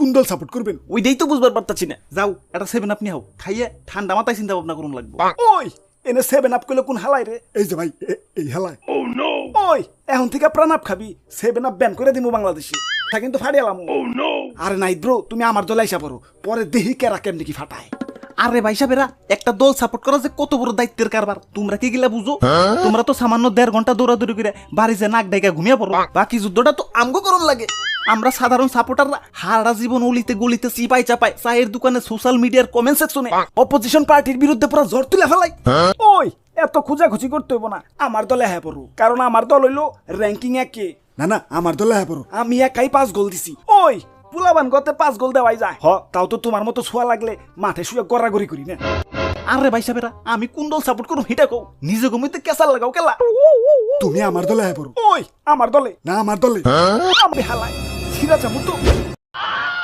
কোন দল সাপোর্ট করবেন? ওইটাই তো বুঝবার পারতাছি না। যাও এটা 7 আপনি হাও খাইয়ে ঠান্ডা মাথায় চিন্তা ভাবনা করুন লাগবে। ওই এনে 7 আপ কইলে কোন হালাই রে? এই যে ভাই এই হালাই। ওই এখন থেকে প্রাণ আপ খাবি, 7 আপ ব্যান করে দিমু বাংলাদেশে। তা কিন্তু ফাড়িয়ালাম। আরে নাই ব্রো, তুমি আমার দলে আইসা পড়ো, পরে দেহি কেরা কেমনি কি ফাটায়। আরে ভাই সাহেবেরা, একটা দল সাপোর্ট করা যে কত বড় দায়িত্বের কারবার, তোমরা কি গিলা বুঝো? তোমরা তো সামান্য 1.5 ঘন্টা দৌড়াদৌড়ি করে বাড়ি যে নাক ডাইকা ঘুমিয়ে পড়ো। বাকি যুদ্ধটা তো আমগো করণ লাগে। আমরা সাধারণ সাপোর্টাররা হারা জীবন অলিতে গলিতে চিপাই চাপাই চায়ের দোকানে সোশ্যাল মিডিয়ার কমেন্ট সেকশনে অপোজিশন পার্টির বিরুদ্ধে পুরো জ্বর তুলে ফেলাই। ওই এত খুঁজাখুঁজি করতে হইব না, আমার দলে হ্যাঁ পড়ো, কারণ আমার দল হইলো র্যাঙ্কিং 1 না না, আমার দলে হ্যাঁ পড়ো। আমি একাই 5 গোল দিছি। ওই পুলাবান গতে 5 গোল দেওয়াই যায়। তাও তো তোমার মতো ছোঁয়া লাগলে মাঠে শুয়ে গড়াগড়ি করি না। আরে ভাই সাহেবেরা, আমি কোন দল সাপোর্ট করব এটা কও, নিজে গমিতে কেসাল লাগাও কেলা। তুমি আমার দলে হ্যাঁ পড়ো। ওই আমার দলে না, আমার দলে আমি হালাই সিরা চামু তো।